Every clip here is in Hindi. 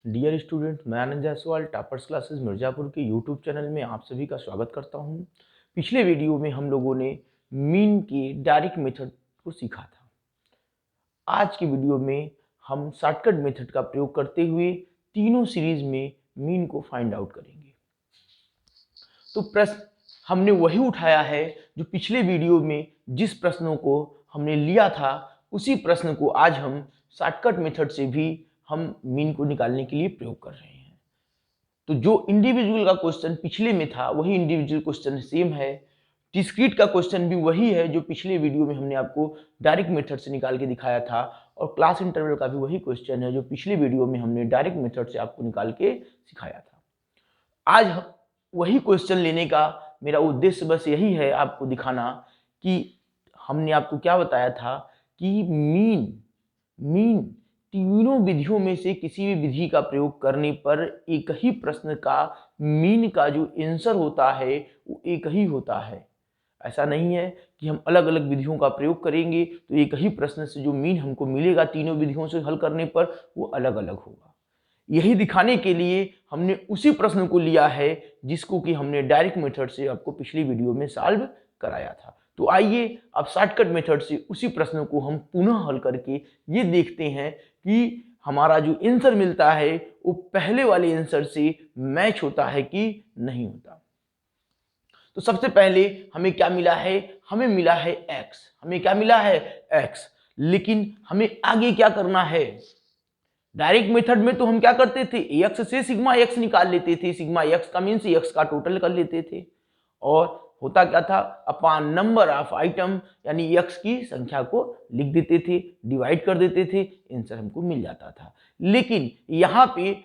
डियर स्टूडेंट, मैं आनंद जायसवाल टॉपर्स क्लासेस मिर्ज़ापुर के यूट्यूब चैनल में आप सभी का स्वागत करता हूं। पिछले वीडियो में हम लोगों ने मीन के डायरेक्ट मेथड को सीखा था। आज की वीडियो में हम शॉर्टकट मेथड का प्रयोग करते हुए तीनों सीरीज में मीन को फाइंड आउट करेंगे। तो प्रश्न हमने वही उठाया है जो पिछले वीडियो में जिस प्रश्नों को हमने लिया था, उसी प्रश्न को आज हम शॉर्टकट मेथड से भी हम मीन को निकालने के लिए प्रयोग कर रहे हैं। तो जो इंडिविजुअल का क्वेश्चन पिछले में था वही इंडिविजुअल क्वेश्चन सेम है। डिस्क्रीट का क्वेश्चन भी वही है जो पिछले वीडियो में हमने आपको डायरेक्ट मेथड से निकाल के दिखाया था, और क्लास इंटरवल का भी वही क्वेश्चन है जो पिछले वीडियो में हमने डायरेक्ट मेथड से आपको निकाल के सिखाया था। आज वही क्वेश्चन लेने का मेरा उद्देश्य बस यही है, आपको दिखाना कि हमने आपको क्या बताया था कि मीन तीनों विधियों में से किसी भी विधि का प्रयोग करने पर एक ही प्रश्न का मीन का जो आंसर होता है वो एक ही होता है। ऐसा नहीं है कि हम अलग अलग विधियों का प्रयोग करेंगे तो एक ही प्रश्न से जो मीन हमको मिलेगा तीनों विधियों से हल करने पर वो अलग अलग होगा। यही दिखाने के लिए हमने उसी प्रश्न को लिया है जिसको कि हमने डायरेक्ट मेथड से आपको पिछली वीडियो में सॉल्व कराया था। तो आइए अब शॉर्टकट मेथड से उसी प्रश्न को हम पुनः हल करके ये देखते हैं कि हमारा जो आंसर मिलता है वो पहले वाले आंसर से मैच होता है कि नहीं होता। तो सबसे पहले हमें क्या मिला है? हमें मिला है x। हमें क्या मिला है? x। लेकिन हमें आगे क्या करना है? डायरेक्ट मेथड में तो हम क्या करते थे, x से सिग्मा x निकाल लेते थे। सिग्मा x का मीन्स x का टोटल कर लेते थे, और होता क्या था, अपॉन नंबर ऑफ आइटम यानी x की संख्या को लिख देते थे, डिवाइड कर देते थे, आंसर हमको मिल जाता था। लेकिन यहाँ पे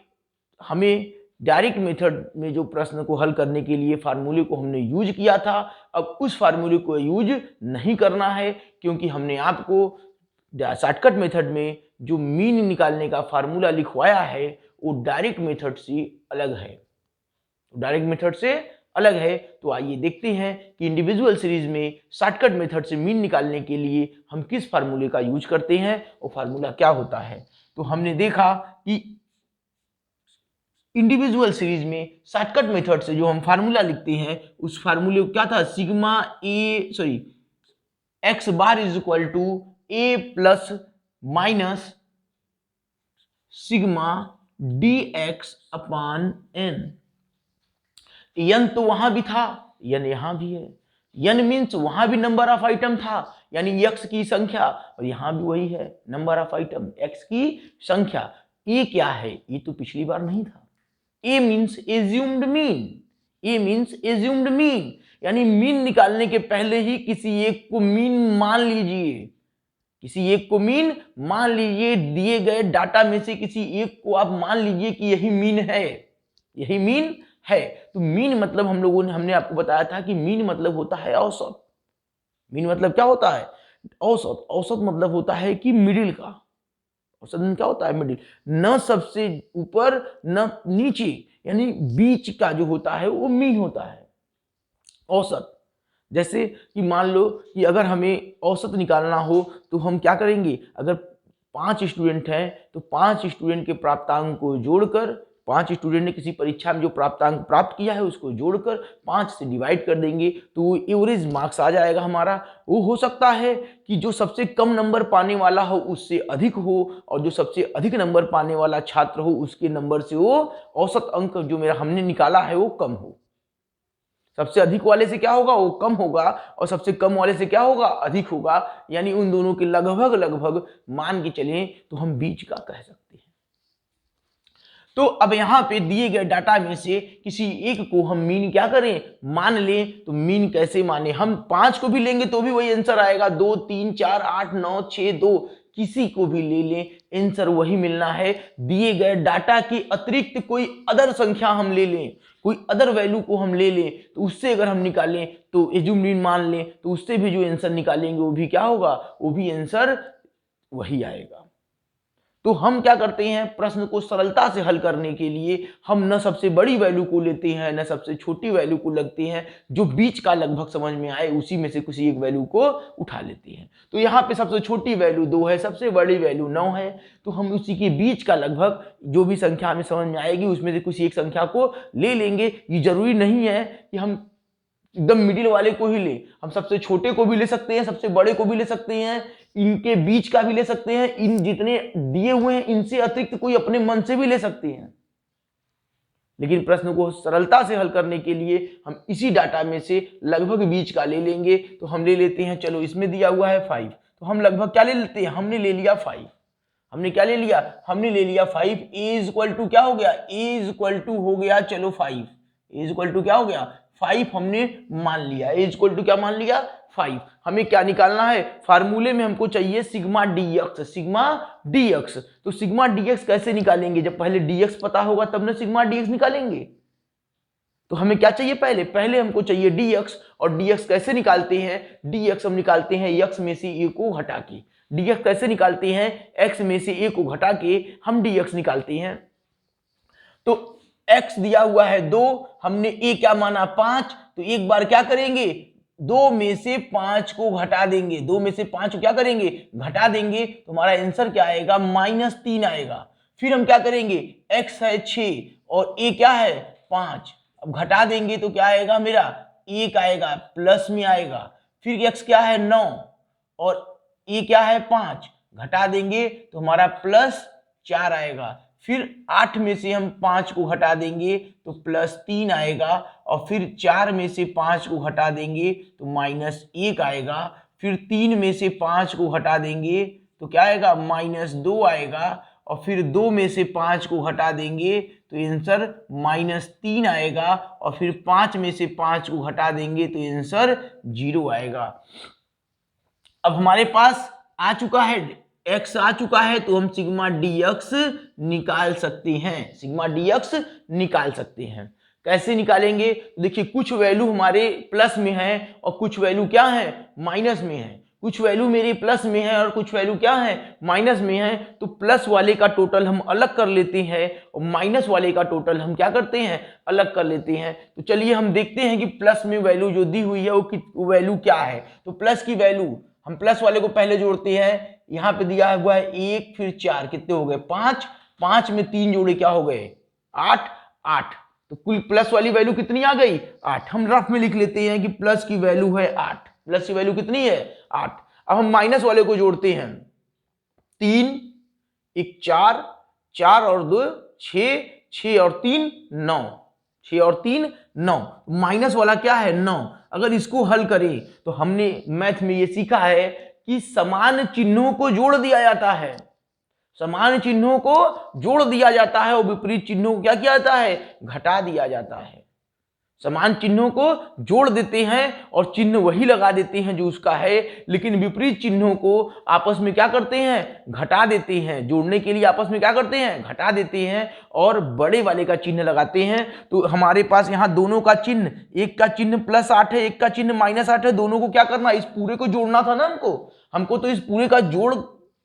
हमें डायरेक्ट मेथड में जो प्रश्न को हल करने के लिए फार्मूले को हमने यूज किया था, अब उस फार्मूले को यूज नहीं करना है, क्योंकि हमने आपको शॉर्टकट मेथड में जो मीन निकालने का फार्मूला लिखवाया है वो डायरेक्ट मेथड से अलग है। डायरेक्ट मेथड से अलग है। तो आइए देखते हैं कि इंडिविजुअल सीरीज में शॉर्टकट मेथड से मीन निकालने के लिए हम किस फार्मूले का यूज करते हैं और फार्मूला क्या होता है। तो हमने देखा कि इंडिविजुअल सीरीज में शॉर्टकट मेथड से जो हम फार्मूला लिखते हैं उस फार्मूले को क्या था, x bar is equal to a plus minus sigma d x upon n. N तो वहां भी था, एन यहां भी है। एन मीन्स वहां भी नंबर ऑफ आइटम था यानी एक्स की संख्या, और यहां भी वही है नंबर ऑफ आइटम एक्स की संख्या। ए क्या है? ये तो पिछली बार नहीं था। ए मीन्स एज्यूम्ड मीन। ए मीन्स एज्यूम्ड मीन यानी मीन निकालने के पहले ही किसी एक को मीन मान लीजिए। किसी एक को मीन मान लीजिए, दिए गए डाटा में से किसी एक को आप मान लीजिए कि यही मीन है, यही मीन है। तो मीन मतलब हमने आपको बताया था कि मीन मतलब होता है औसत। मीन मतलब क्या होता है? औसत। औसत मतलब होता है कि मिडिल का। औसत क्या होता है? मिडिल। न सबसे ऊपर न नीचे, यानी बीच का जो होता है वो मीन होता है, औसत। जैसे कि मान लो कि अगर हमें औसत निकालना हो तो हम क्या करेंगे, अगर 5 स्टूडेंट हैं तो 5 स्टूडेंट के प्राप्तांक को जोड़कर, 5 स्टूडेंट ने किसी परीक्षा में जो प्राप्तांक प्राप्त किया है उसको जोड़कर 5 से डिवाइड कर देंगे तो एवरेज मार्क्स आ जाएगा हमारा। वो हो सकता है कि जो सबसे कम नंबर पाने वाला हो उससे अधिक हो, और जो सबसे अधिक नंबर पाने वाला छात्र हो उसके नंबर से वो औसत अंक जो मेरा हमने निकाला है वो कम हो। सबसे अधिक वाले से क्या होगा, वो कम होगा, और सबसे कम वाले से क्या होगा, अधिक होगा। यानी उन दोनों के लगभग लगभग मान के चलें तो हम बीच का कह सकते हैं। तो अब यहां पे दिए गए डाटा में से किसी एक को हम मीन क्या करें, मान लें। तो मीन कैसे माने, हम 5 को भी लेंगे तो भी वही आंसर आएगा, 2 3 4 8 9 6 2, किसी को भी ले लें आंसर वही मिलना है। दिए गए डाटा के अतिरिक्त कोई अदर संख्या हम ले लें, कोई अदर वैल्यू को हम ले लें, तो उससे अगर हम निकालें तो एज्यूम मीन मान लें तो उससे भी जो आंसर निकालेंगे वो भी क्या होगा, वो भी आंसर वही आएगा। तो हम क्या करते हैं, प्रश्न को सरलता से हल करने के लिए हम न सबसे बड़ी वैल्यू को लेते हैं न सबसे छोटी वैल्यू को लगते हैं, जो बीच का लगभग समझ में आए उसी में से किसी एक वैल्यू को उठा लेते हैं। तो यहाँ पे सबसे छोटी वैल्यू 2 है, सबसे बड़ी वैल्यू 9 है, तो हम उसी के बीच का लगभग जो भी संख्या हमें समझ में आएगी उसमें से किसी एक संख्या को ले लेंगे। ये जरूरी नहीं है कि हम एकदम मिडिल वाले को ही ले, हम सबसे छोटे को भी ले सकते हैं, सबसे बड़े को भी ले सकते हैं, इनके बीच का भी ले सकते हैं, इन जितने दिए हुए हैं इनसे अतिरिक्त कोई अपने मन से भी ले सकते हैं। लेकिन प्रश्न को सरलता से हल करने के लिए हम इसी डाटा में से लगभग बीच का ले लेंगे। तो हम ले लेते हैं, चलो इसमें दिया हुआ है 5, तो हम लगभग क्या ले लेते हैं, हमने ले लिया 5। हमने क्या ले लिया, हमने ले लिया 5। ए इक्वल टू क्या हो गया, ए इक्वल टू हो गया चलो 5। ए इक्वल टू क्या हो गया, 5 हमने मान लिया। ए इक्वल टू क्या मान लिया, 5। हमें क्या निकालना है, फार्मूले में हमको चाहिए सिग्मा डीएक्स, सिग्मा डीएक्स। तो सिग्मा डीएक्स कैसे निकालेंगे, जब पहले डीएक्स पता होगा तब ना सिग्मा डीएक्स निकालेंगे। तो हमें क्या चाहिए, पहले हमको चाहिए डीएक्स। और डीएक्स कैसे निकालते हैं, डीएक्स हम निकालते हैं एक्स में से ए को घटा के। डीएक्स कैसे निकालते हैं, एक्स में से ए को घटा के हम डीएक्स निकालते हैं। तो x दिया हुआ है 2, हमने a क्या माना 5, तो एक बार क्या करेंगे, 2 में से 5 को घटा देंगे, 2 में से 5 को क्या करेंगे, घटा देंगे, तो हमारा आंसर क्या आएगा, -3 आएगा। फिर हम क्या करेंगे, x है 6 और a क्या है 5, अब घटा देंगे तो क्या आएगा, मेरा 1 आएगा, प्लस में आएगा। फिर x क्या है 9 और a क्या है 5, घटा देंगे तो हमारा +4 आएगा। फिर 8 में से हम 5 को घटा देंगे तो +3 आएगा, और फिर 4 में से 5 को घटा देंगे तो -1 आएगा। फिर 3 में से 5 को घटा देंगे तो क्या आएगा, -2 आएगा, और फिर 2 में से 5 को घटा देंगे तो आंसर -3 आएगा, और फिर 5 में से 5 को घटा देंगे तो आंसर 0 आएगा। अब हमारे पास आ चुका है, x आ चुका है, तो हम सिग्मा dx निकाल सकते हैं, सिग्मा dx निकाल सकते हैं। कैसे निकालेंगे, देखिए कुछ वैल्यू हमारे प्लस में है और कुछ वैल्यू क्या है, माइनस में है। कुछ वैल्यू मेरी प्लस में है और कुछ वैल्यू क्या है, माइनस में है। तो प्लस वाले का टोटल हम अलग कर लेते हैं और माइनस वाले का टोटल हम क्या करते हैं, अलग कर लेते हैं। तो चलिए हम देखते हैं कि प्लस में वैल्यू जो दी हुई है वो वैल्यू क्या है। तो प्लस की वैल्यू, हम प्लस वाले को पहले जोड़ते हैं, यहाँ पे दिया हुआ है 1 फिर 4, कितने हो गए 5, 5 में 3 जोड़े क्या हो गए 8, 8। तो कुल प्लस वाली वैल्यू कितनी आ गई 8। हम रफ में लिख लेते हैं कि प्लस की वैल्यू है 8, प्लस की वैल्यू कितनी है 8। अब हम माइनस वाले को जोड़ते हैं, 3 1 4, 4 और 2 6, 6 और 3 9, 6 और 3 9, माइनस वाला क्या है 9। अगर इसको हल करें तो हमने मैथ में ये सीखा है कि समान चिन्हों को जोड़ दिया जाता है, समान चिन्हों को जोड़ दिया जाता है और विपरीत चिन्हों को क्या किया जाता है, घटा दिया जाता है। समान चिन्हों को जोड़ देते हैं और चिन्ह वही लगा देते हैं जो उसका है, लेकिन विपरीत चिन्हों को आपस में क्या करते हैं, घटा देते हैं। जोड़ने के लिए आपस में क्या करते हैं, घटा देते हैं और बड़े वाले का चिन्ह लगाते हैं। तो हमारे पास यहाँ दोनों का चिन्ह, एक का चिन्ह +8 है, एक का चिन्ह -8 है। दोनों को क्या करना, इस पूरे को जोड़ना था ना हमको तो इस पूरे का जोड़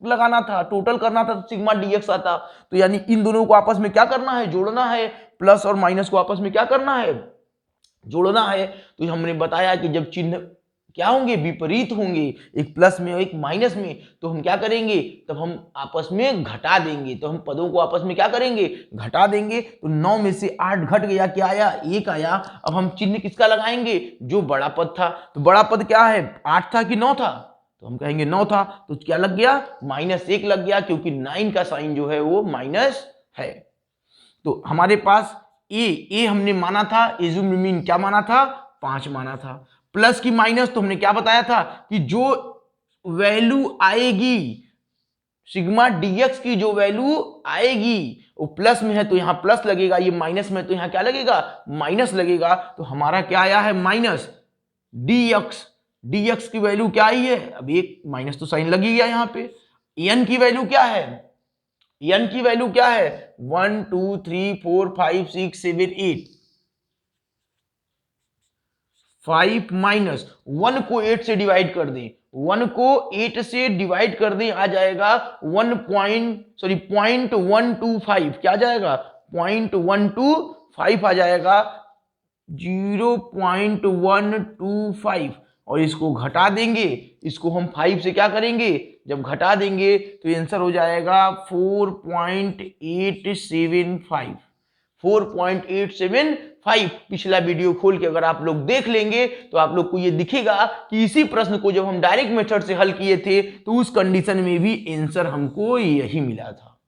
लगाना था, टोटल करना था, तो सिग्मा dx आता। तो यानी इन दोनों को आपस में क्या करना है, जोड़ना है। प्लस और माइनस को आपस में क्या करना है, जोड़ना है। तो हमने बताया कि जब चिन्ह क्या होंगे, विपरीत होंगे, एक प्लस में और एक माइनस में, तो हम क्या करेंगे, तब हम आपस में घटा देंगे। तो हम पदों को आपस में क्या करेंगे, घटा देंगे। तो 9 में से 8 घट गया, क्या आया 1 आया। अब हम चिन्ह किसका लगाएंगे, जो बड़ा पद था। तो बड़ा पद क्या है, 8 था कि 9 था, तो हम कहेंगे 9 था। तो क्या लग गया, -1 लग गया, क्योंकि 9 का साइन जो है वो माइनस है। तो हमारे पास ए हमने माना था, एज्यूम्ड मीन क्या माना था, 5 माना था। प्लस की माइनस तो हमने क्या बताया था कि जो वैल्यू आएगी सिग्मा dx की, जो वैल्यू आएगी वो प्लस में है तो यहां प्लस लगेगा, ये माइनस में तो यहां क्या लगेगा, माइनस लगेगा। तो हमारा क्या आया है, माइनस dx की वैल्यू क्या आई है, अब एक माइनस तो साइन लग ही गया यहाँ पे। n की वैल्यू क्या है, n की वैल्यू क्या है, 1 2 3 4 5 6 7 8, 5 -1 को 8 से डिवाइड कर दें, 1 को 8 से डिवाइड कर दें, आ जाएगा 0.125, क्या आ जाएगा 0.125 आ जाएगा, 0.125, और इसको घटा देंगे, इसको हम 5 से क्या करेंगे, जब घटा देंगे तो आंसर हो जाएगा 4.875, 4.875। पिछला वीडियो खोल के अगर आप लोग देख लेंगे तो आप लोग को ये दिखेगा कि इसी प्रश्न को जब हम डायरेक्ट मेथड से हल किए थे तो उस कंडीशन में भी आंसर हमको यही मिला था।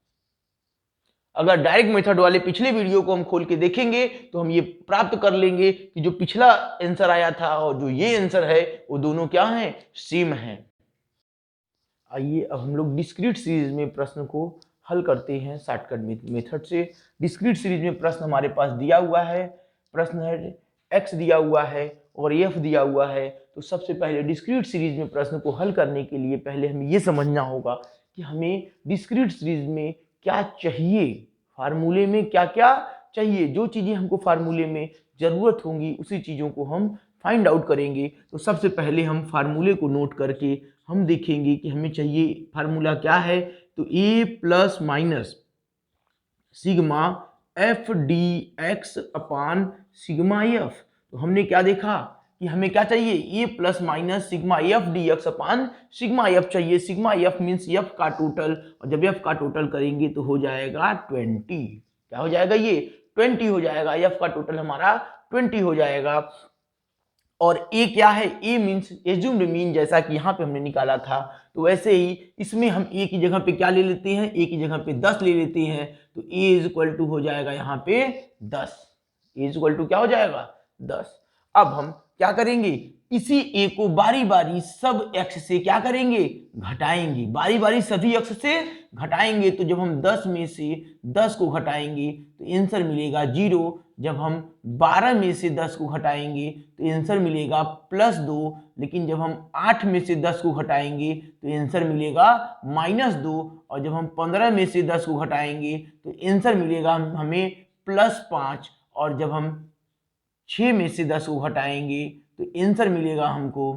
अगर डायरेक्ट मेथड वाले पिछले वीडियो को हम खोल के देखेंगे तो हम ये प्राप्त कर लेंगे कि जो पिछला आंसर आया था और जो ये आंसर है वो दोनों क्या हैं, सेम हैं। आइए अब हम लोग डिस्क्रीट सीरीज में प्रश्न को हल करते हैं शॉर्टकट मेथड से। डिस्क्रीट सीरीज में प्रश्न हमारे पास दिया हुआ है, प्रश्न है x दिया हुआ है और f दिया हुआ है। तो सबसे पहले डिस्क्रीट सीरीज में प्रश्न को हल करने के लिए पहले हमें ये समझना होगा कि हमें डिस्क्रीट सीरीज में क्या चाहिए, फार्मूले में क्या क्या चाहिए। जो चीज़ें हमको फार्मूले में ज़रूरत होंगी उसी चीज़ों को हम फाइंड आउट करेंगे। तो सबसे पहले हम फार्मूले को नोट करके हम देखेंगे कि हमें चाहिए फार्मूला क्या है। तो a plus minus sigma F D X upon sigma F. तो हमने क्या देखा कि हमें क्या चाहिए, a plus minus sigma F D X upon sigma F चाहिए। सिग्मा एफ मीन्स एफ का टोटल, और जब एफ का टोटल करेंगे तो हो जाएगा 20। क्या हो जाएगा, ये 20 हो जाएगा, एफ का टोटल हमारा 20 हो जाएगा। और ए क्या है, ए मीन्स एज्यूम्ड मीन, जैसा कि यहाँ पे हमने निकाला था। तो वैसे ही इसमें हम ए की जगह पे क्या ले लेते हैं, ए की जगह पे 10 ले लेते हैं। तो ए इज इक्वल टू हो जाएगा यहाँ पे 10, ए इज इक्वल टू क्या हो जाएगा 10। अब हम क्या करेंगे, इसी ए को बारी बारी सब एक्स से क्या करेंगे, घटाएंगे, बारी बारी सभी एक्स से घटाएंगे। तो जब हम 10 में से 10 को घटाएंगे तो आंसर मिलेगा 0। जब हम 12 में से 10 को घटाएंगे तो आंसर मिलेगा +2। लेकिन जब हम 8 में से 10 को घटाएंगे तो आंसर मिलेगा -2। और जब हम 15 में से 10 को घटाएंगे तो आंसर मिलेगा हमें +5। और जब हम 6 में से 10 को घटाएंगे तो आंसर मिलेगा हमको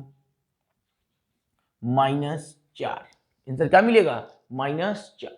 -4। आंसर क्या मिलेगा, -4।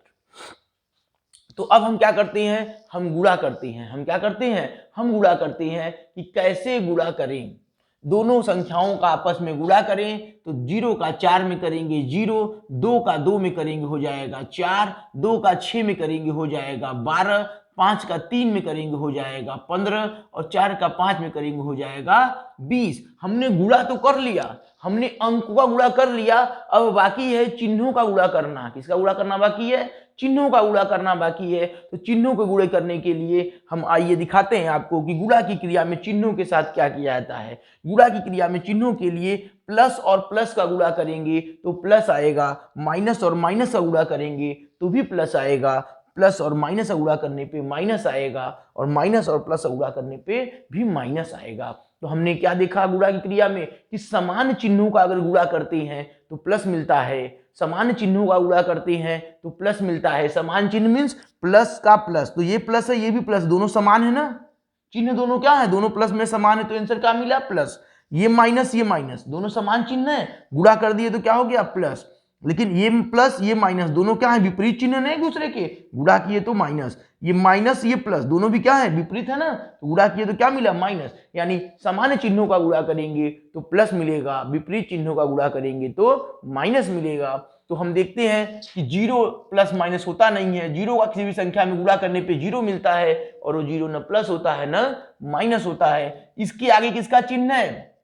तो अब हम क्या करते हैं, हम गुणा करते हैं। हम क्या करते हैं, हम गुणा करते हैं कि कैसे गुणा करें। दोनों संख्याओं का आपस में गुणा करें तो 0 का 4 में करेंगे 0, 2 का 2 में करेंगे हो जाएगा 4, 2 का 6 में करेंगे हो जाएगा 12, 5 का 3 में करेंगे हो जाएगा 15, और 4 का 5 में करेंगे हो जाएगा 20। हमने गुणा तो कर लिया, हमने अंकों का गुणा कर लिया। अब बाकी है चिन्हों का गुणा करना। किसका गुणा करना बाकी है, चिन्हों का गुणा करना बाकी है। तो चिन्हों को गुणा करने के लिए हम आइए दिखाते हैं आपको कि गुणा की क्रिया में चिन्हों के साथ क्या किया जाता है। गुणा की क्रिया में चिन्हों के लिए प्लस और प्लस का गुणा करेंगे तो प्लस आएगा, माइनस और माइनस का गुणा करेंगे तो भी प्लस आएगा, प्लस और माइनस का गुणा करने पे माइनस आएगा, और माइनस और प्लस का गुणा करने पे भी माइनस आएगा। तो हमने क्या देखा गुणा की क्रिया में कि समान चिन्हों का अगर गुणा करते हैं तो प्लस मिलता है, समान चिन्हों का गुणा करते हैं तो प्लस मिलता है। समान चिन्ह मीन्स प्लस का प्लस, तो ये प्लस है ये भी प्लस, दोनों समान है ना, चिन्ह दोनों क्या है, दोनों प्लस में समान है। तो आंसर क्या मिला, प्लस। ये माइनस दोनों समान चिन्ह है, गुणा कर दिए तो क्या हो गया, प्लस। लेकिन ये प्लस ये माइनस दोनों क्या है, विपरीत चिन्ह नहीं दूसरे के, गुणा किए तो माइनस। ये माइनस ये प्लस दोनों भी क्या है, विपरीत है ना, तो गुणा किए तो क्या मिला, माइनस। यानी समान चिन्हों का गुणा करेंगे तो प्लस मिलेगा, विपरीत चिन्हों का गुणा करेंगे तो माइनस मिलेगा। तो हम देखते हैं कि 0 प्लस माइनस होता नहीं है, 0 का किसी भी संख्या में गुणा करने पे 0 मिलता है, और वो 0 न प्लस होता है न माइनस होता है। इसके आगे किसका चिन्ह है,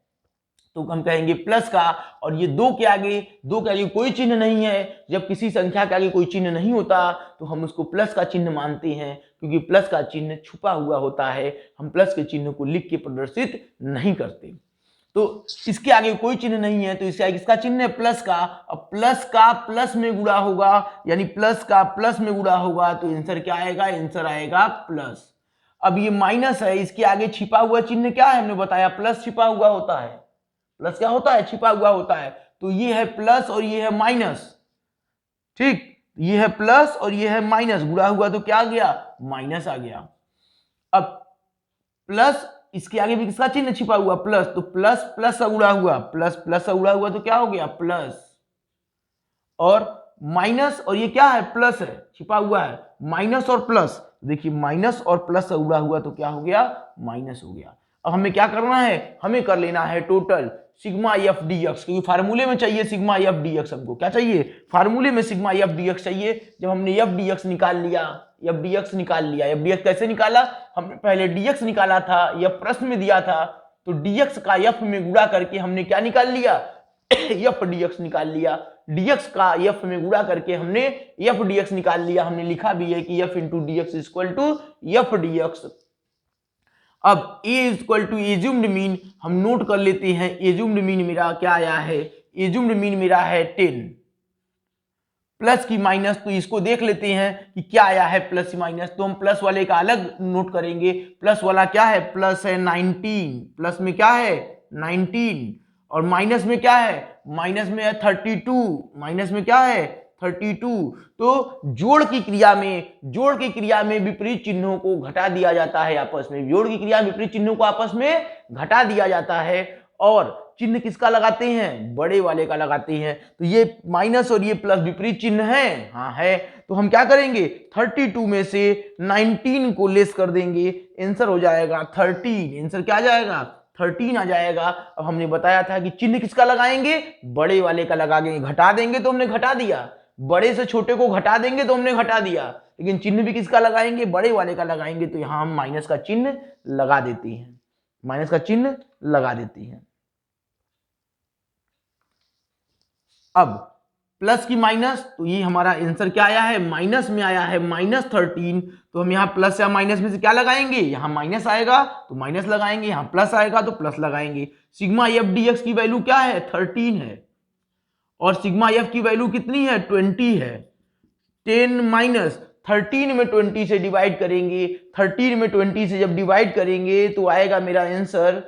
तो हम कहेंगे प्लस का। और ये 2 के आगे कोई चिन्ह नहीं है। जब किसी संख्या के आगे कोई चिन्ह नहीं होता तो हम उसको प्लस का चिन्ह मानते हैं, क्योंकि प्लस का चिन्ह छुपा हुआ होता है, हम प्लस के चिन्ह को लिख के प्रदर्शित नहीं करते। तो इसके आगे कोई चिन्ह नहीं है तो इसके आगे किसका चिन्ह है, प्लस का। अब प्लस का प्लस में गुणा होगा, यानी प्लस का प्लस में गुणा होगा तो आंसर क्या आएगा, आंसर आएगा प्लस। अब ये माइनस है, इसके आगे छिपा हुआ चिन्ह क्या है, हमने बताया प्लस छिपा हुआ होता है। प्लस क्या होता है, छिपा हुआ होता है। तो ये है प्लस और ये है माइनस, ठीक, ये है प्लस और ये है माइनस, गुणा हुआ तो क्या आ गया, माइनस आ गया। अब प्लस इसके आगे भी किसका चिन्ह छिपा हुआ, प्लस, तो प्लस प्लस उड़ा हुआ, प्लस प्लस उड़ा हुआ तो क्या हो गया प्लस, और माइनस, और ये क्या है प्लस है छिपा हुआ है, माइनस और प्लस, देखिए माइनस और प्लस उड़ा हुआ तो क्या हो गया माइनस हो गया। अब हमें क्या करना है, हमें कर लेना है total sigma F D x, क्योंकि फार्मूले में चाहिए सिग्मा एफ डी एक्स, हमको क्या चाहिए फार्मूले में सिग्मा एफ डी एक्स चाहिए। जब हमने एफ डी एक्स निकाल लिया, एफ डी एक्स निकाल लिया, एफ डी एक्स कैसे निकाला, हमने पहले डी एक्स निकाला था, यह प्रश्न में दिया था, तो डी एक्स का एफ में गुणा करके हमने क्या निकाल लिया एफ डी एक्स निकाल लिया, dx का f में गुणा करके हमने f dx निकाल लिया। हमने लिखा भी है कि f into d x equal to f D x. अब a equal to assumed mean हम नोट कर लेते हैं, एज्यूम्ड मीन मेरा क्या आया है, एज्यूम्ड मीन मेरा है 10, प्लस की माइनस, तो इसको देख लेते हैं कि क्या आया है प्लस की माइनस, तो हम प्लस वाले का अलग नोट करेंगे। प्लस वाला क्या है, प्लस है 19, प्लस में क्या है 19, और माइनस में क्या है, माइनस में है 32, माइनस में क्या है 32। तो जोड़ की क्रिया में विपरीत चिन्हों को घटा दिया जाता है आपस में, जोड़ की क्रिया विपरीत चिन्हों को आपस में घटा दिया जाता है, और चिन्ह किसका लगाते हैं, बड़े वाले का लगाते हैं। तो ये माइनस और ये प्लस विपरीत चिन्ह है, हाँ है, तो हम क्या करेंगे 32 में से 19 को लेस कर देंगे, आंसर हो जाएगा 13, आंसर क्या आ जाएगा 13 आ जाएगा। अब हमने बताया था कि चिन्ह किसका लगाएंगे, बड़े वाले का लगाएंगे, घटा देंगे तो हमने घटा दिया, बड़े से छोटे को घटा देंगे तो हमने घटा दिया, लेकिन चिन्ह भी किसका लगाएंगे, बड़े वाले का लगाएंगे, तो यहां हम माइनस का चिन्ह लगा देते हैं, माइनस का चिन्ह लगा देते हैं। अब प्लस की माइनस, तो ये हमारा आंसर क्या आया है, माइनस में आया है -13, तो हम यहाँ प्लस या माइनस में से क्या लगाएंगे, यहाँ माइनस आएगा तो माइनस लगाएंगे, यहाँ प्लस आएगा तो प्लस लगाएंगे। सिग्मा एफ डी एक्स की वैल्यू क्या है 13 है, और सिग्मा एफ की वैल्यू कितनी है 20 है। 10 माइनस 13 में 20 से डिवाइड करेंगे, 13 में 20 से जब डिवाइड करेंगे तो आएगा मेरा आंसर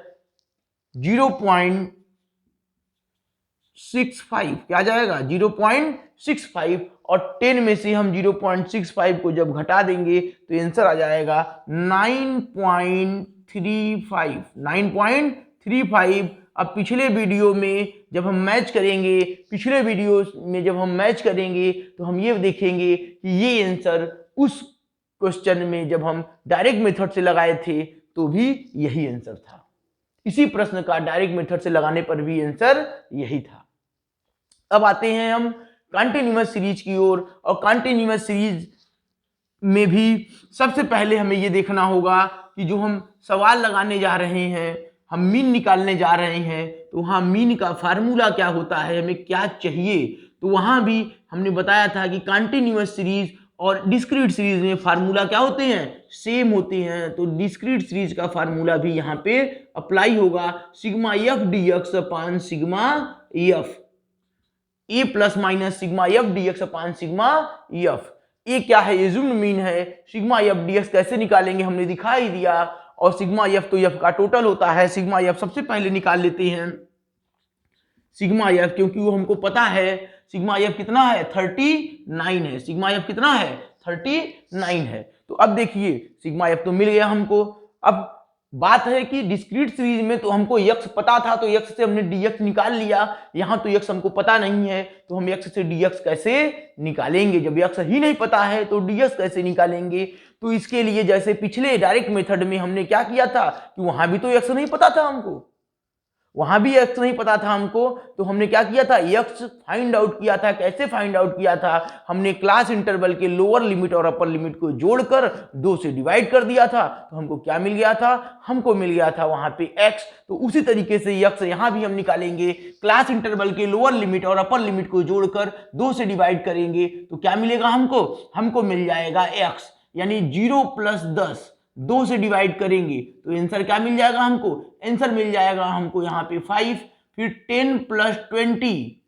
0.65, क्या जाएगा 0.65, और 10 में से हम 0.65 को जब घटा देंगे तो आंसर आ जाएगा 9.35, 9.35। अब पिछले वीडियो में जब हम मैच करेंगे, पिछले वीडियो में जब हम मैच करेंगे तो हम ये देखेंगे कि ये आंसर उस क्वेश्चन में जब हम डायरेक्ट मेथड से लगाए थे तो भी यही आंसर था, इसी प्रश्न का डायरेक्ट मेथड से लगाने पर भी आंसर यही था। अब आते हैं हम कंटिन्यूअस सीरीज की ओर, और कंटिन्यूअस सीरीज में भी सबसे पहले हमें ये देखना होगा कि जो हम सवाल लगाने जा रहे हैं, हम मीन निकालने जा रहे हैं, तो वहाँ मीन का फार्मूला क्या होता है, हमें क्या चाहिए। तो वहाँ भी हमने बताया था कि कंटिन्यूअस सीरीज और डिस्क्रीट सीरीज में फार्मूला क्या होते हैं, सेम होते हैं। तो डिस्क्रीट सीरीज का फार्मूला भी यहाँ पे अप्लाई होगा, sigma F D X upon sigma F, A plus minus sigma F D X upon sigma F. A क्या है, एज्यूम्ड मीन है, सिग्मा एफ डी एक्स कैसे निकालेंगे हमने दिखा ही दिया, और सिग्मा एफ तो एफ का टोटल होता है। सिग्मा एफ सबसे पहले निकाल लेते हैं सिग्मा एफ, क्योंकि वो हमको पता है सिग्मा एफ कितना है 39 है, सिग्मा एफ कितना है 39 है। तो अब देखिए सिग्मा एफ तो मिल गया हमको। अब बात है कि डिस्क्रीट सीरीज में तो हमको x पता था, तो x से हमने dx निकाल लिया, यहाँ तो x हमको पता नहीं है, तो हम x से dx कैसे निकालेंगे, जब x ही नहीं पता है तो dx कैसे निकालेंगे। तो इसके लिए जैसे पिछले डायरेक्ट मेथड में हमने क्या किया था कि वहां भी तो x नहीं पता था हमको, वहां भी x नहीं पता था हमको, तो हमने क्या किया था x फाइंड आउट किया था। कैसे फाइंड आउट किया था, हमने क्लास इंटरवल के लोअर लिमिट और अपर लिमिट को जोड़कर 2 से डिवाइड कर दिया था, तो हमको क्या मिल गया था, हमको मिल गया था वहां पे x। तो उसी तरीके से x यहां भी हम निकालेंगे, क्लास इंटरवल के लोअर लिमिट और अपर लिमिट को जोड़कर 2 से डिवाइड करेंगे तो क्या मिलेगा हमको मिल जाएगा x, यानी 0 + 10 2 से डिवाइड करेंगे तो आंसर क्या मिल जाएगा हमको, आंसर मिल जाएगा हमको यहाँ पे 5, फिर 10 + 20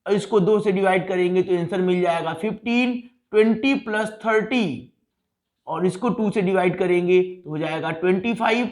इसको 2 से डिवाइड करेंगे तो आंसर मिल जाएगा 15, 20 + 30 और इसको 2 से डिवाइड करेंगे तो हो जाएगा 25,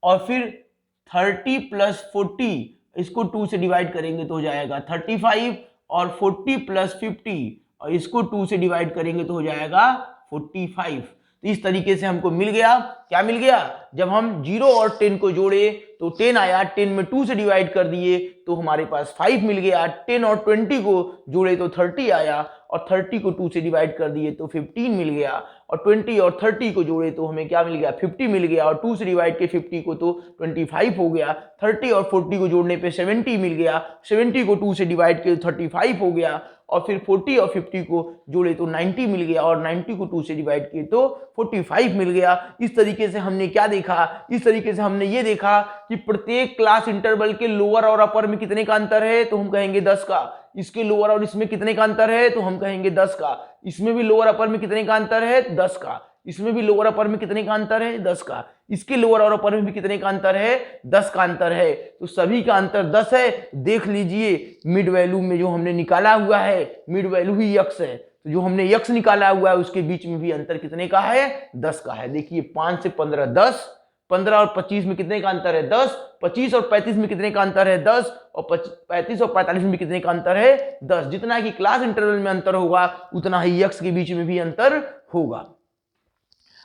और फिर 30 + 40 इसको 2 से डिवाइड करेंगे तो हो जाएगा 35, और 40 + 50 और इसको 2 से डिवाइड करेंगे तो हो जाएगा 45। तो इस तरीके से हमको मिल गया, क्या मिल गया, जब हम 0 और 10 को जोड़े तो 10 आया, 10 में 2 से डिवाइड कर दिए तो हमारे पास 5 मिल गया, 10 और 20 को जोड़े तो 30 आया और 30 को 2 से डिवाइड कर दिए तो 15 मिल गया और 20 और 30 को जोड़े तो हमें क्या मिल गया, 50 मिल गया और 2 से डिवाइड के 50 को तो 25 हो गया, 30 और 40 को जोड़ने पे 70 मिल गया, 70 को 2 से डिवाइड किए तो 35 हो गया और फिर 40 और 50 को जोड़े तो 90 मिल गया और 90 को 2 से डिवाइड किए तो 45 मिल गया। इस तरीके से हमने क्या देखा, इस तरीके से हमने ये देखा कि प्रत्येक क्लास इंटरवल के लोअर और अपर में कितने का अंतर है, तो हम कहेंगे 10 का। इसके लोअर और इसमें कितने का अंतर है, तो हम कहेंगे 10 का। इसमें भी लोअर अपर में कितने का अंतर है, 10 का। इसमें भी लोअर अपर में कितने का अंतर है, 10 का। इसके लोअर और अपर में भी कितने का अंतर है, 10 का अंतर है। तो सभी का अंतर 10 है। देख लीजिए मिड वैल्यू में जो हमने निकाला हुआ है, मिड वैल्यू ही x है, तो जो हमने x निकाला हुआ है उसके बीच में भी अंतर कितने का है, 10 का है। देखिए 5 से 15 10, 15 और 25 में कितने का अंतर है, 10, 25 और 35 में कितने का अंतर है, 10 और 35 और 45 में कितने का अंतर है, 10। जितना कि क्लास इंटरवल में अंतर होगा उतना ही x के बीच में भी अंतर होगा।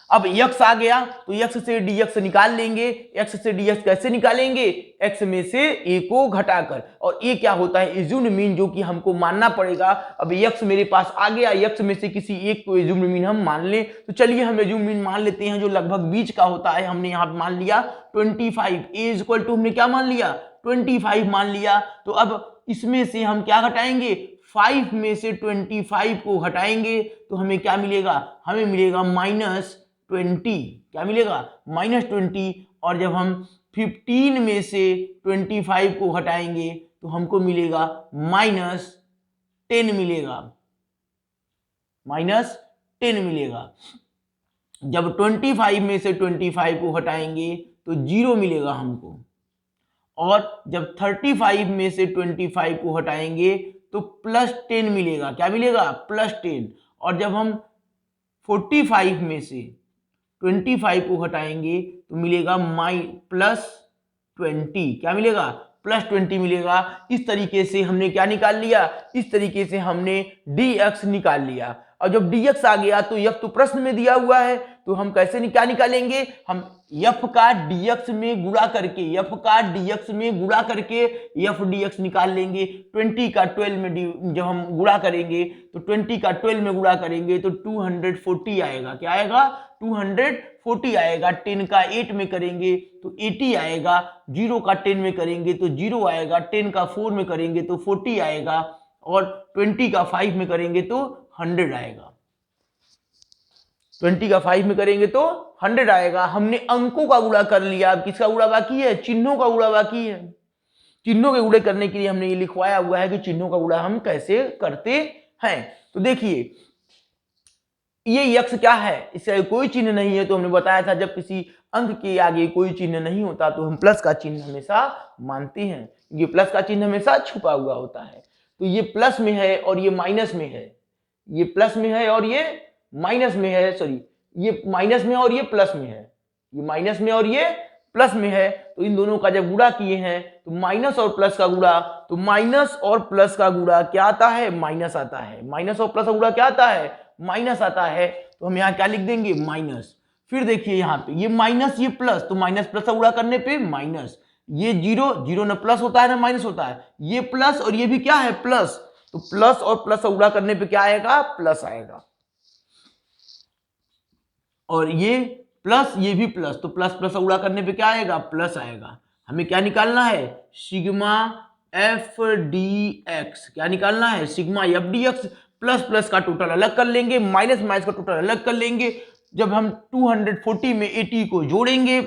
अब x आ गया तो x से dx निकाल लेंगे। x से dx कैसे निकालेंगे, x में से a को घटाकर, और a क्या होता है, एज्यूम्ड मीन, जो कि हमको मानना पड़ेगा। अब x मेरे पास आ गया, x में से किसी एक को एज्यूम्ड मीन हम मान लें, तो चलिए हम एज्यूम्ड मीन मान लेते हैं जो लगभग बीच का होता है। हमने यहाँ मान लिया 25, a इक्वल टू हमने क्या मान लिया, 25 मान लिया। तो अब इसमें से हम क्या घटाएंगे, 5 में से 25 को घटाएंगे तो हमें क्या मिलेगा, हमें मिलेगा -20। क्या मिलेगा, -20। और जब हम 15 में से 25 को घटाएंगे तो हमको मिलेगा -10 मिलेगा, -10 मिलेगा। जब 25 में से 25 को घटाएंगे तो 0 मिलेगा हमको, और जब 35 में से 25 को हटाएंगे तो +10 मिलेगा। क्या मिलेगा, +10। और जब हम 45 में से 25 को हटाएंगे तो मिलेगा +20। क्या मिलेगा, +20 मिलेगा। इस तरीके से हमने क्या निकाल लिया, इस तरीके से हमने dx निकाल लिया। और जब dx आ गया तो f तो प्रश्न में दिया हुआ है, तो हम कैसे क्या निकालेंगे, हम f का dx में गुणा करके, f का dx में गुणा करके f dx निकाल लेंगे। 20 का 12 में जब हम गुणा करेंगे तो 20 का 12 में गुणा करेंगे तो 240 आएगा। क्या आएगा, 240 आएगा। 10 का 8 में करेंगे तो 80 आएगा। 0 का 10 में करेंगे तो 0 आएगा। 10 का 4 में करेंगे तो 40 आएगा, और 20 का 5 में करेंगे तो 100 आएगा। 20 का 5 में करेंगे तो 100 आएगा। हमने अंकों का गुणा कर लिया। अब किसका गुणा बाकी है, चिन्हों का गुणा बाकी है। चिन्हों के गुणे करने के लिए हमने ये लिखवाया हुआ है कि चिन्हों का गुणा हम कैसे करते हैं। तो देखिए ये x क्या है, इसका कोई चिन्ह नहीं है। तो हमने बताया था जब किसी अंक के आगे कोई चिन्ह नहीं होता तो हम प्लस का चिन्ह हमेशा मानते हैं। ये प्लस का चिन्ह हमेशा छुपा हुआ होता है। तो ये प्लस में है और ये माइनस में है, ये प्लस में है और ये माइनस में है, सॉरी ये माइनस में और ये प्लस में है, ये माइनस में और ये प्लस में है। तो इन दोनों का जब गुणा किए हैं तो माइनस और प्लस का गुणा, तो माइनस और प्लस का गुणा क्या आता है, माइनस आता है। माइनस और प्लस का गुणा क्या आता है, माइनस आता है। तो हम यहाँ क्या लिख देंगे, माइनस। फिर देखिए यहाँ पे ये माइनस ये प्लस, तो माइनस प्लस का गुणा करने पे माइनस। ये 0, 0 ना प्लस होता है ना माइनस होता है। ये प्लस और ये भी क्या है, प्लस। तो प्लस और प्लस का गुणा करने पे क्या आएगा, प्लस आएगा। और ये प्लस ये भी प्लस, तो प्लस प्लस का गुणा करने पे क्या आएगा, प्लस आएगा। हमें क्या निकालना है, सिग्मा एफ डी एक्स। क्या निकालना है, sigma F D x. Plus plus का टोटल अलग कर लेंगे, माइनस माइनस का टोटल अलग कर लेंगे। जब हम 240 में 80 को जोड़ेंगे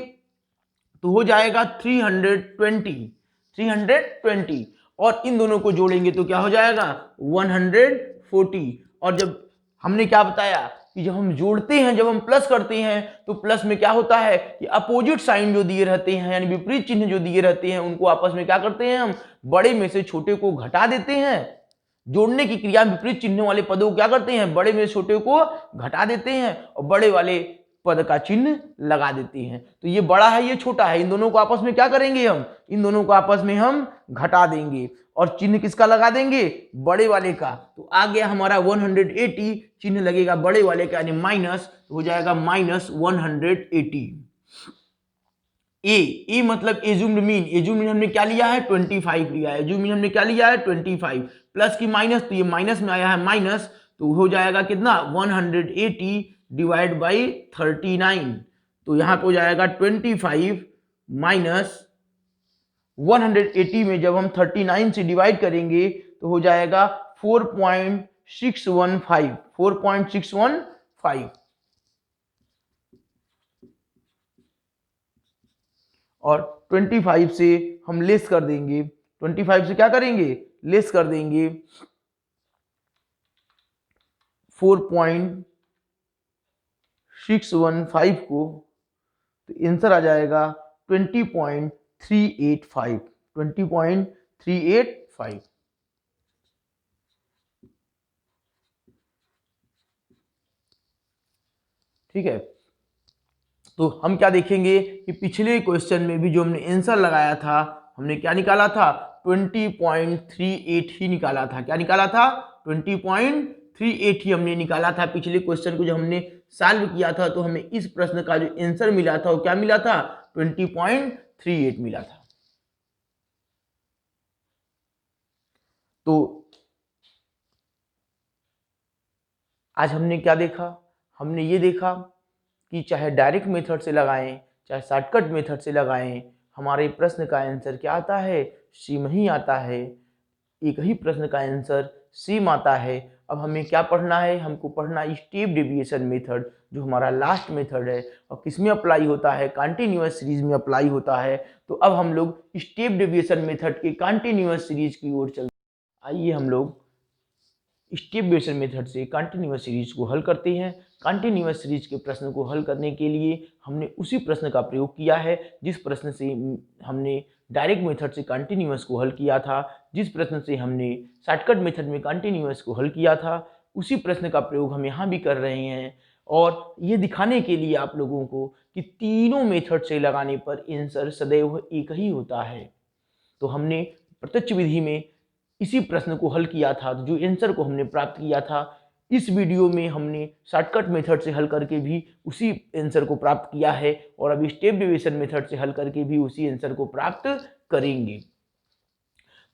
तो हो जाएगा 320, और इन दोनों को जोड़ेंगे तो क्या हो जाएगा, 140। और जब हमने क्या बताया कि जब हम जोड़ते हैं, जब हम प्लस करते हैं तो प्लस में क्या होता है कि अपोजिट साइन जो दिए रहते हैं, यानी विपरीत चिन्ह जो दिए रहते हैं, उनको आपस में क्या करते हैं, हम बड़े में से छोटे को घटा देते हैं। जोड़ने की क्रिया में विपरीत चिन्ह वाले पदों को क्या करते हैं, बड़े में से छोटे को घटा देते हैं और बड़े वाले पद का चिन्ह लगा देते हैं। तो ये बड़ा है, ये छोटा है, इन दोनों को आपस में क्या करेंगे हम, इन दोनों को आपस में हम घटा देंगे और चिन्ह किसका लगा देंगे, बड़े वाले का। तो आ गया हमारा 180, चिन्ह लगेगा बड़े वाले का यानी माइनस, तो हो जाएगा -180। ए मतलब एज्यूम्ड मीन, एज्यूम्ड मीन हमने क्या लिया है 25 लिया है, एज्यूम्ड मीन हमने क्या लिया है 25, प्लस की माइनस, तो ये माइनस में आया है माइनस, तो हो जाएगा कितना 180 डिवाइड बाई 39, तो यहाँ पे हो जाएगा 25 माइनस 180 में जब हम 39 से डिवाइड करेंगे तो हो जाएगा 4.615 और 25 से हम लेस कर देंगे, 25 से क्या करेंगे, लेस कर देंगे 4.615 को, तो आंसर आ जाएगा 20.385। ठीक है, तो हम क्या देखेंगे कि पिछले क्वेश्चन में भी जो हमने आंसर लगाया था, हमने क्या निकाला था 20.38 ही निकाला था। क्या निकाला था 20.38 ही हमने निकाला था पिछले क्वेश्चन को जब हमने सॉल्व किया था। तो हमें इस प्रश्न का जो आंसर मिला था वो क्या मिला था 20.38 मिला था। तो आज हमने क्या देखा, हमने ये देखा कि चाहे डायरेक्ट मेथड से लगाएं चाहे शॉर्टकट मेथड से लगाएं, हमारे प्रश्न का आंसर क्या आता है, सेम ही आता है। एक ही प्रश्न का आंसर सेम आता है। अब हमें क्या पढ़ना है, हमको पढ़ना स्टेप डेविएशन मेथड, जो हमारा लास्ट मेथड है और किसमें अप्लाई होता है, कंटिन्यूअस सीरीज में अप्लाई होता है। तो अब हम लोग स्टेप डेविएशन मेथड के कंटिन्यूअस सीरीज की ओर चलते हैं। आइए हम लोग स्टेप डेविएशन मेथड से कंटिन्यूअस सीरीज को हल करते हैं। कंटिन्यूअस सीरीज के प्रश्न को हल करने के लिए हमने उसी प्रश्न का प्रयोग किया है जिस प्रश्न से हमने डायरेक्ट मेथड से कंटिन्यूअस को हल किया था, जिस प्रश्न से हमने शॉर्टकट मेथड में कंटिन्यूअस को हल किया था, उसी प्रश्न का प्रयोग हम यहाँ भी कर रहे हैं। और ये दिखाने के लिए आप लोगों को कि तीनों मेथड से लगाने पर आंसर सदैव एक ही होता है। तो हमने प्रत्यक्ष विधि में इसी प्रश्न को हल किया था, जो आंसर को हमने प्राप्त किया था। इस वीडियो में हमने शॉर्टकट मेथड से हल करके भी उसी आंसर को प्राप्त किया है और अभी स्टेप डेविएशन मेथड से हल करके भी उसी आंसर को प्राप्त करेंगे।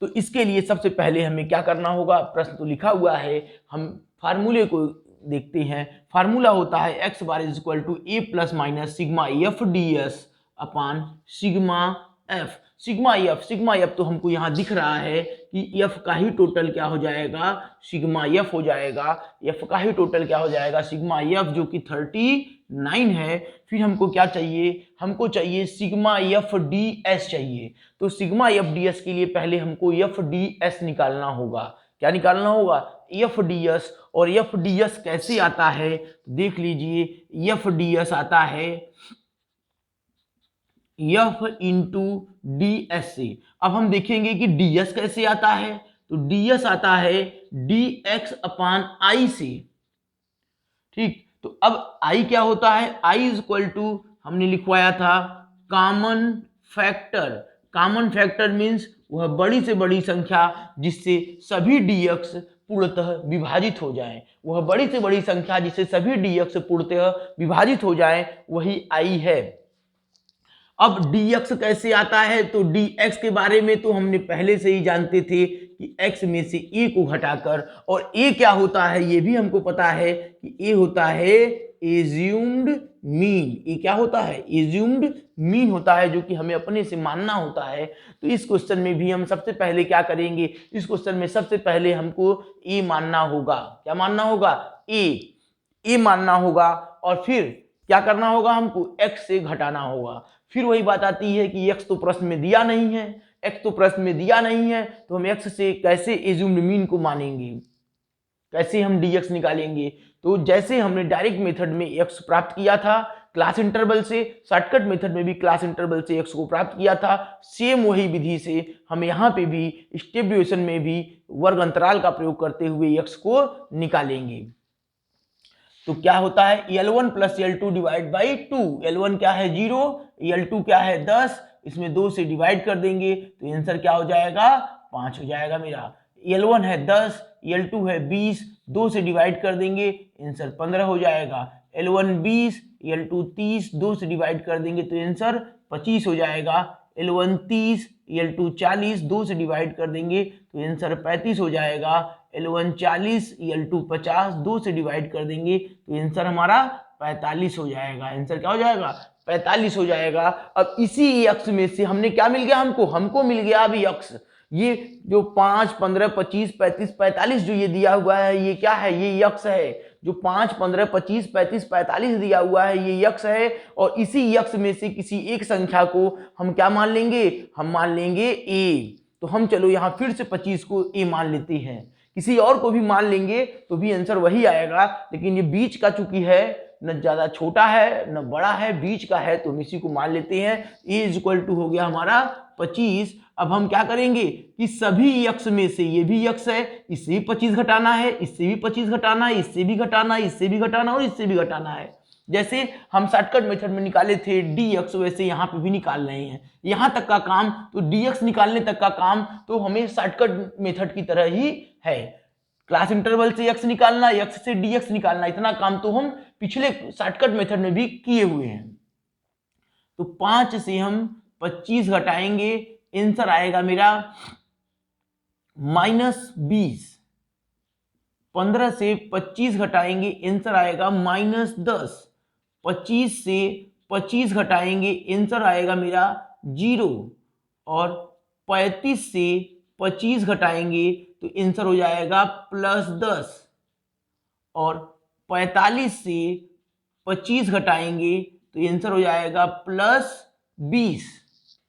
तो इसके लिए सबसे पहले हमें क्या करना होगा, प्रश्न तो लिखा हुआ है, हम फार्मूले को देखते हैं। फार्मूला होता है x bar is equal to a plus minus sigma F d s upon sigma f. Sigma F तो हमको यहाँ दिख रहा है कि एफ का ही टोटल क्या हो जाएगा, सिग्मा एफ हो जाएगा। एफ का ही टोटल क्या हो जाएगा, सिग्मा एफ, जो कि 39 है। फिर हमको क्या चाहिए, हमको चाहिए सिग्मा एफ डी एस चाहिए। तो सिग्मा एफ डी एस के लिए पहले हमको एफ डी एस निकालना होगा। क्या निकालना होगा, एफ डी एस। और एफ डी एस कैसे आता है, देख लीजिए, एफ डी एस आता है एफ इंटू डी एस से। अब हम देखेंगे कि डी एस कैसे आता है, तो डी एस आता है डी एक्स अपान आई से। ठीक, तो अब आई क्या होता है, आई इज इक्वल टू हमने लिखवाया था common factor. Common factor means वह बड़ी से बड़ी संख्या जिससे सभी डीएक्स पूर्णतः विभाजित हो जाएं। वह बड़ी से बड़ी संख्या जिससे सभी डीएक्स पूर्णतः विभाजित हो जाएं, वही आई है। अब dx कैसे आता है, तो dx के बारे में तो हमने पहले से ही जानते थे कि x में से a को घटाकर, और a क्या होता है ये भी हमको पता है कि a होता है एज्यूम्ड मीन। ये क्या होता है, एज्यूम्ड मीन होता है, जो कि हमें अपने से मानना होता है। तो इस क्वेश्चन में भी हम सबसे पहले क्या करेंगे, इस क्वेश्चन में सबसे पहले हमको a मानना होगा। क्या मानना होगा, a मानना होगा। और फिर क्या करना होगा, हमको x से घटाना होगा। फिर वही बात आती है कि x तो प्रश्न में दिया नहीं है, x तो प्रश्न में दिया नहीं है, तो हम x से कैसे एज्यूम्ड मीन को मानेंगे, कैसे हम dx निकालेंगे। तो जैसे हमने डायरेक्ट मेथड में x प्राप्त किया था क्लास इंटरवल से, शॉर्टकट मेथड में भी क्लास इंटरवल से x को प्राप्त किया था, सेम वही विधि से हम यहाँ पे भी स्टेप डेविएशन में भी वर्ग अंतराल का प्रयोग करते हुए x को निकालेंगे। तो क्या होता है L1 plus L2 divide by 2। L1 क्या है 0, L2 क्या है 10, इसमें 2 से डिवाइड कर देंगे तो आंसर क्या हो जाएगा 5 हो जाएगा मेरा। L1 है 10, L2 है 20, 2 से डिवाइड कर देंगे आंसर 15 हो जाएगा। L1 20, L2 30, 2 से डिवाइड कर देंगे तो आंसर 25 हो जाएगा। L1 30, L2 40, 2 से डिवाइड कर देंगे तो आंसर 35 हो जाएगा। L1 40, L2 50, 2 से डिवाइड कर देंगे तो आंसर हमारा 45 हो जाएगा। आंसर क्या हो जाएगा 45 हो जाएगा। अब इसी यक्स में से हमने क्या मिल गया हमको मिल गया अभी यक्स। ये जो 5, 15, 25, 35, 45 जो ये दिया हुआ है ये क्या है, ये यक्स है। जो 5, 15, 25, 35, 45 दिया हुआ है ये यक्स है। और इसी यक्स में से किसी एक संख्या को हम क्या मान लेंगे, हम मान लेंगे ए। तो हम चलो यहाँ फिर से 25 को ए मान लेते हैं। किसी और को भी मान लेंगे तो भी आंसर वही आएगा, लेकिन ये बीच का चूंकि है, न ज्यादा छोटा है न बड़ा है, बीच का है, तो हम इसी को मान लेते हैं। ए इज इक्वल टू हो गया हमारा 25। अब हम क्या करेंगे कि सभी यक्स में से, ये भी यक्स है, इससे भी 25 घटाना है, इससे भी 25 घटाना है, इससे भी घटाना है, इससे भी घटाना और इससे भी घटाना है। जैसे हम शॉर्टकट मेथड में निकाले थे dx, वैसे यहाँ पे भी निकाल रहे हैं। यहाँ तक का काम तो dx निकालने तक का काम तो हमें शॉर्टकट मेथड की तरह ही है। क्लास इंटरवल से x निकालना, x से dx निकालना, इतना काम तो हम पिछले शॉर्टकट मेथड में भी किए हुए हैं। तो 5 से हम 25 घटाएंगे, आंसर आएगा मेरा -20। 15 से 25 घटाएंगे, आंसर आएगा -10। 25 से 25 घटाएंगे, आंसर आएगा मेरा 0। और 35 से 25 घटाएंगे तो आंसर हो जाएगा +10। और 45 से 25 घटाएंगे तो आंसर हो जाएगा +20।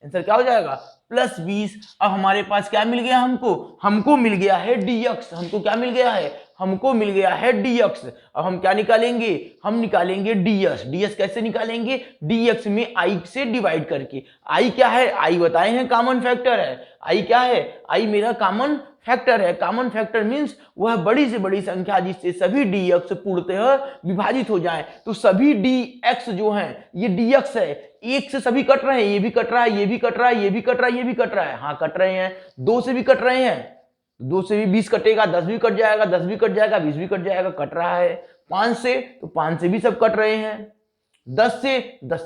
आंसर क्या हो जाएगा +20। अब हमारे पास क्या मिल गया हमको मिल गया है dx। हमको क्या मिल गया है, हमको मिल गया है dx। अब हम क्या निकालेंगे, हम निकालेंगे ds। ds कैसे निकालेंगे, dx में i से डिवाइड करके। i क्या है, i बताए हैं कॉमन फैक्टर है। i क्या है, i मेरा कॉमन फैक्टर है। कॉमन फैक्टर मींस वह बड़ी से बड़ी संख्या जिससे सभी dx पूर्णतः विभाजित हो जाए। तो सभी dx जो हैं ये dx है। एक से सभी कट रहे हैं, ये भी कट रहा है, ये भी कट रहा है, ये भी कट रहा है, ये भी कट रहा है, हाँ कट रहे हैं। 2 से भी कट रहे हैं, 2 से भी 20 कटेगा, 10 भी कट जाएगा, 10 भी कट जाएगा, 20 भी कट जाएगा, कट रहा है। 5 से तो 5 से भी सब कट रहे हैं, 10 से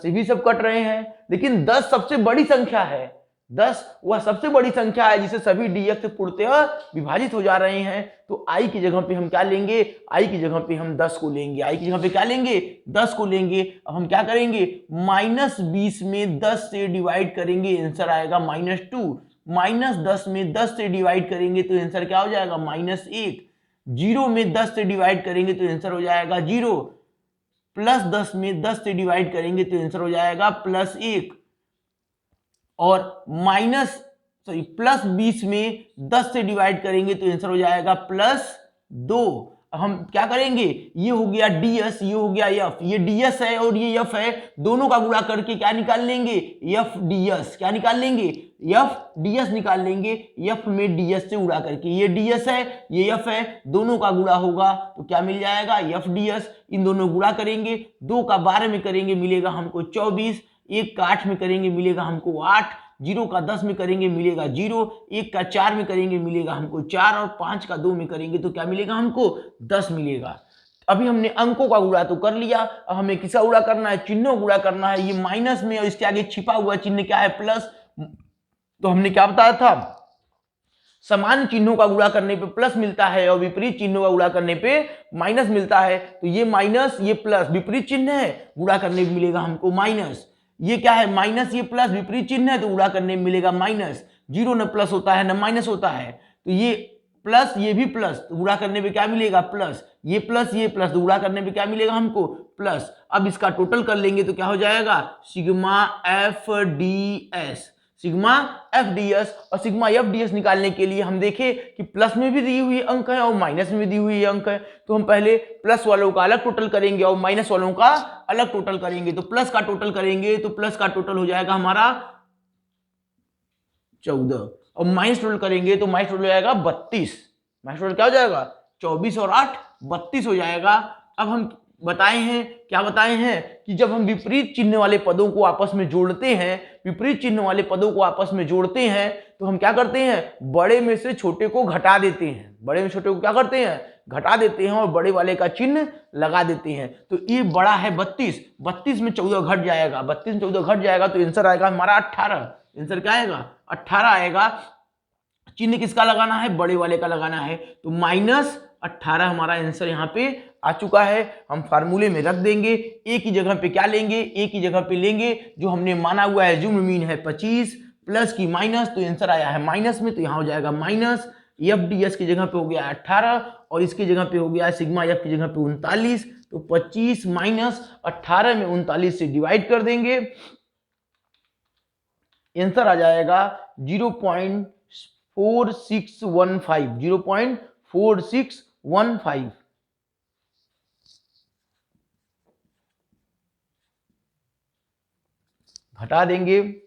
भी सब कट रहे हैं। लेकिन 10 सबसे बड़ी संख्या है। 10 वह सबसे बड़ी संख्या है जिसे सभी dx पूर्णतः विभाजित हो जा रहे हैं। तो i की जगह पे हम क्या लेंगे, i की जगह पे हम 10 को लेंगे। i की जगह पे क्या लेंगे, 10 को लेंगे। अब हम क्या करेंगे, -20 में 10 से डिवाइड करेंगे, आंसर आएगा -2। -10 में 10 से डिवाइड करेंगे तो आंसर क्या हो जाएगा -1। 0 में 10 से डिवाइड करेंगे तो आंसर हो जाएगा 0। +10 में 10 से डिवाइड करेंगे तो आंसर हो जाएगा +1। और +20 में 10 से डिवाइड करेंगे तो आंसर हो जाएगा +2। अब हम क्या करेंगे, ये हो गया ds, ये हो गया f। ये ds है और ये f है, दोनों का गुणा करके क्या निकाल लेंगे, f ds। क्या निकाल लेंगे, f ds निकाल लेंगे। f में ds से गुणा करके, ये ds है ये f है, दोनों का गुणा होगा तो क्या मिल जाएगा f ds। इन दोनों गुणा करेंगे, 2 का 12 में करेंगे मिलेगा हमको 24, 1 का 8 में करेंगे मिलेगा हमको 8, 0 का 10 में करेंगे मिलेगा 0, 1 का 4 में करेंगे मिलेगा हमको 4 और 5 का 2 में करेंगे तो क्या मिलेगा हमको 10 मिलेगा। अभी हमने अंकों का गुणा तो कर लिया, अब हमें किसका गुणा करना है, चिन्हों गुणा करना है। ये माइनस में और इसके आगे छिपा हुआ चिन्ह क्या है, प्लस। तो हमने क्या बताया था, समान चिन्हों का गुणा करने पे प्लस मिलता है और विपरीत चिन्हों का गुणा करने पे माइनस मिलता है। तो ये माइनस ये प्लस, विपरीत चिन्ह है, गुणा करने पे मिलेगा हमको माइनस। ये क्या है, माइनस ये प्लस, विपरीत चिन्ह है तो गुणा करने में मिलेगा माइनस। 0 न प्लस होता है न माइनस होता है, तो ये प्लस ये भी प्लस, तो गुणा करने पे क्या मिलेगा प्लस। ये प्लस तो गुणा करने पे क्या मिलेगा हमको प्लस। अब इसका टोटल कर लेंगे तो क्या हो जाएगा, sigma F d S. Sigma F d S. और सिग्मा एफ डी एस निकालने के लिए हम देखें कि प्लस में भी दी हुई अंक है और माइनस में भी दी हुई अंक है। तो हम पहले प्लस वालों का अलग टोटल करेंगे और माइनस वालों का अलग टोटल करेंगे। तो प्लस का टोटल करेंगे तो प्लस का टोटल हो जाएगा हमारा 14 और माइनस टोटल करेंगे तो माइनस टोटल हो जाएगा 32। माइनस टोटल क्या हो जाएगा, 24 और 8 32 हो जाएगा। अब हम बताए हैं, क्या बताए हैं कि जब हम विपरीत चिन्ह वाले पदों को आपस में जोड़ते हैं, विपरीत चिन्ह वाले पदों को आपस में जोड़ते हैं तो हम क्या करते हैं, बड़े में से छोटे को घटा देते हैं, बड़े में छोटे को क्या करते हैं, घटा देते हैं और बड़े वाले का चिन्ह लगा देते हैं। तो ये बड़ा है 32, 32 में 14 घट जाएगा, 32 में 14 घट जाएगा तो आंसर आएगा हमारा 18। आंसर क्या आएगा, 18 आएगा। चिन्ह किसका लगाना है, बड़े वाले का लगाना है, तो -18 हमारा आंसर यहाँ पे आ चुका है। हम फार्मूले में रख देंगे, ए की जगह पे क्या लेंगे, ए की जगह पे लेंगे जो हमने माना हुआ है एज्यूम्ड मीन है 25 प्लस की माइनस, तो आंसर आया है माइनस में, तो यहाँ हो जाएगा माइनस FDS की जगह पे हो गया 18 और इसकी जगह पे हो गया सिग्मा F की जगह पे 39, तो 25 माइनस 18 में 39 से डिवाइड कर देंगे, आंसर आ जाएगा 0.4615, 0.4615। घटा देंगे,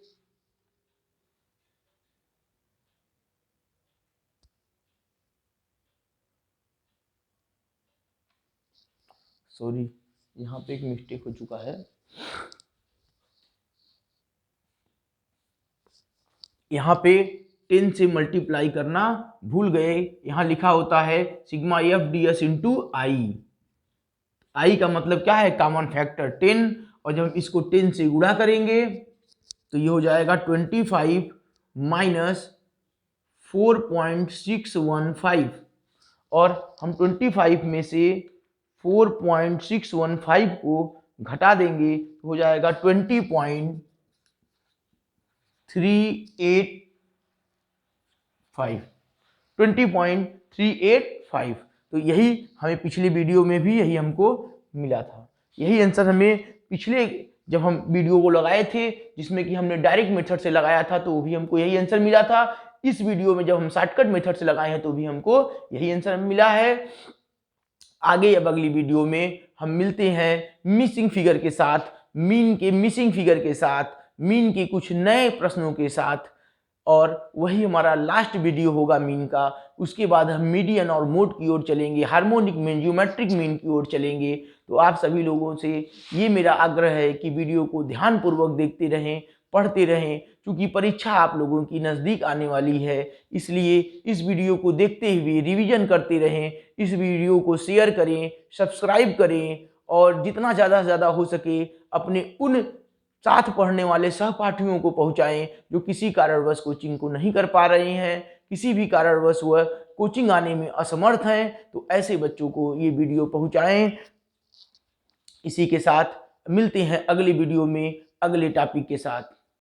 सॉरी यहाँ पे एक मिस्टेक हो चुका है, यहाँ पे 10 से मल्टीप्लाई करना भूल गए, यहाँ लिखा होता है सिग्मा FDS इंटू आई का मतलब क्या है, कॉमन फैक्टर 10, और जब हम इसको 10 से गुणा करेंगे तो ये हो जाएगा 25 माइनस 4.615, और हम 25 में से 4.615 को घटा देंगे तो हो जाएगा 20.385। तो यही हमें पिछले वीडियो में भी यही हमको मिला था, यही आंसर हमें पिछले जब हम वीडियो को लगाए थे जिसमें कि हमने डायरेक्ट मेथड से लगाया था तो भी हमको यही आंसर मिला था। इस वीडियो में जब हम शॉर्टकट मेथड से लगाए हैं तो भी हमको यही आंसर मिला है। आगे अब अगली वीडियो में हम मिलते हैं मिसिंग फिगर के साथ, मीन के मिसिंग फिगर के साथ, मीन के कुछ नए प्रश्नों के साथ, और वही हमारा लास्ट वीडियो होगा मीन का। उसके बाद हम मीडियन और मोड की ओर चलेंगे, हार्मोनिक मीन, ज्योमेट्रिक मीन की ओर चलेंगे। तो आप सभी लोगों से ये मेरा आग्रह है कि वीडियो को ध्यानपूर्वक देखते रहें, पढ़ते रहें, क्योंकि परीक्षा आप लोगों की नज़दीक आने वाली है। इसलिए इस वीडियो को देखते हुए रिवीजन करते रहें, इस वीडियो को शेयर करें, सब्सक्राइब करें, और जितना ज़्यादा से ज़्यादा हो सके अपने उन साथ पढ़ने वाले सहपाठियों को पहुंचाएं जो किसी कारणवश कोचिंग को नहीं कर पा रहे हैं, किसी भी कारणवश वह कोचिंग आने में असमर्थ हैं, तो ऐसे बच्चों को ये वीडियो पहुंचाएं। इसी के साथ मिलते हैं अगले वीडियो में अगले टॉपिक के साथ।